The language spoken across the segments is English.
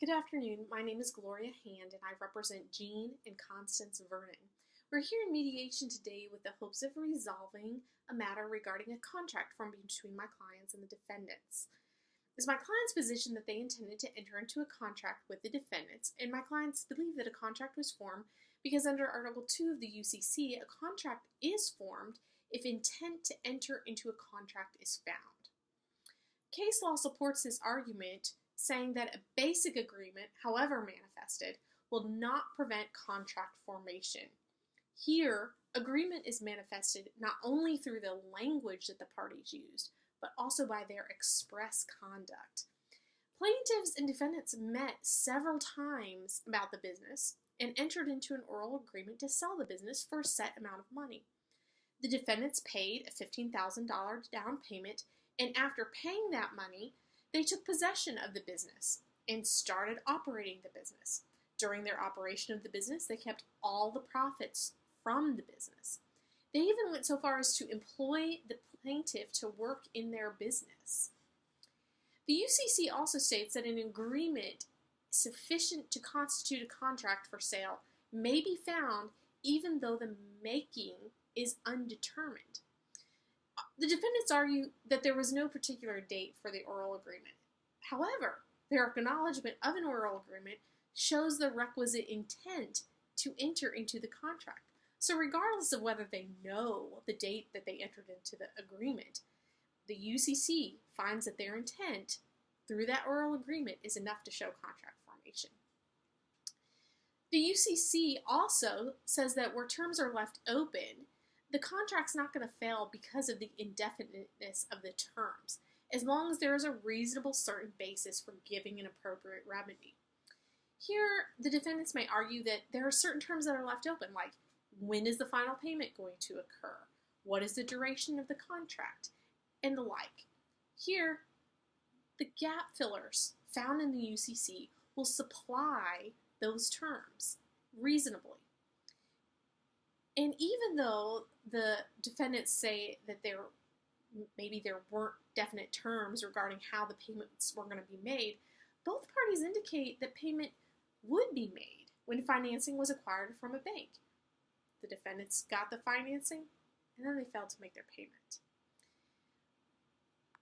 Good afternoon. My name is Gloria Hand, and I represent Jean and Constance Vernon. We're here in mediation today with the hopes of resolving a matter regarding a contract formed between my clients and the defendants. It is my client's position that they intended to enter into a contract with the defendants, and my clients believe that a contract was formed because under Article 2 of the UCC, a contract is formed if intent to enter into a contract is found. Case law supports this argument, saying that a basic agreement, however manifested, will not prevent contract formation. Here, agreement is manifested not only through the language that the parties used, but also by their express conduct. Plaintiffs and defendants met several times about the business and entered into an oral agreement to sell the business for a set amount of money. The defendants paid a $15,000 down payment, and after paying that money, they took possession of the business and started operating the business. During their operation of the business, they kept all the profits from the business. They even went so far as to employ the plaintiff to work in their business. The UCC also states that an agreement sufficient to constitute a contract for sale may be found even though the making is undetermined. The defendants argue that there was no particular date for the oral agreement. However, their acknowledgement of an oral agreement shows the requisite intent to enter into the contract. So regardless of whether they know the date that they entered into the agreement, the UCC finds that their intent through that oral agreement is enough to show contract formation. The UCC also says that where terms are left open, the contract's not going to fail because of the indefiniteness of the terms, as long as there is a reasonable certain basis for giving an appropriate remedy. Here, the defendants may argue that there are certain terms that are left open, like when is the final payment going to occur, what is the duration of the contract, and the like. Here, the gap fillers found in the UCC will supply those terms reasonably. And even though the defendants say that maybe there weren't definite terms regarding how the payments were going to be made, both parties indicate that payment would be made when financing was acquired from a bank. The defendants got the financing, and then they failed to make their payment.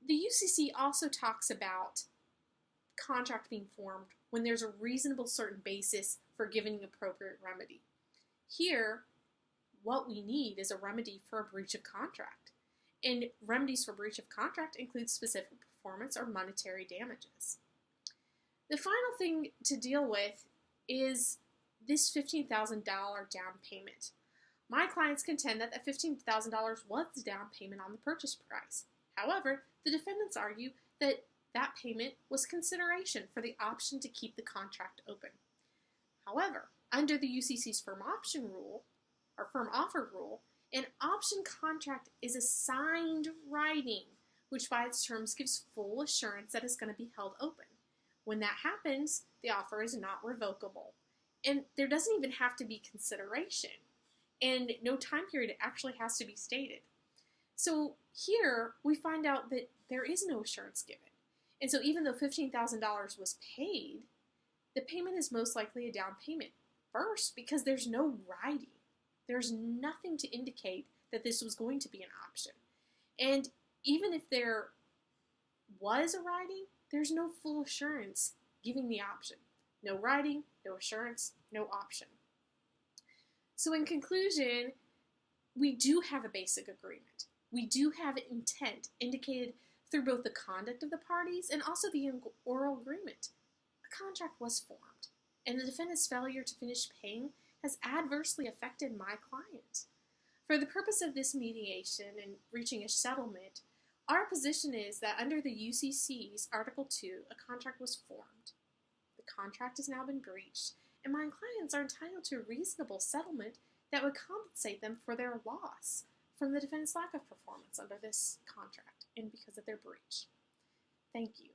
The UCC also talks about contract being formed when there's a reasonable certain basis for giving an appropriate remedy. Here, what we need is a remedy for a breach of contract. And remedies for breach of contract include specific performance or monetary damages. The final thing to deal with is this $15,000 down payment. My clients contend that that $15,000 was the down payment on the purchase price. However, the defendants argue that that payment was consideration for the option to keep the contract open. However, under the UCC's firm option rule, or firm offer rule, an option contract is a signed writing, which by its terms gives full assurance that it's going to be held open. When that happens, the offer is not revocable. And there doesn't even have to be consideration. And no time period actually has to be stated. So here, we find out that there is no assurance given. And so even though $15,000 was paid, the payment is most likely a down payment. First, because there's no writing. There's nothing to indicate that this was going to be an option. And even if there was a writing, there's no full assurance giving the option. No writing, no assurance, no option. So in conclusion, we do have a basic agreement. We do have intent indicated through both the conduct of the parties and also the oral agreement. A contract was formed, and the defendant's failure to finish paying has adversely affected my client. For the purpose of this mediation and reaching a settlement, our position is that under the UCC's Article 2, a contract was formed. The contract has now been breached, and my clients are entitled to a reasonable settlement that would compensate them for their loss from the defendant's lack of performance under this contract and because of their breach. Thank you.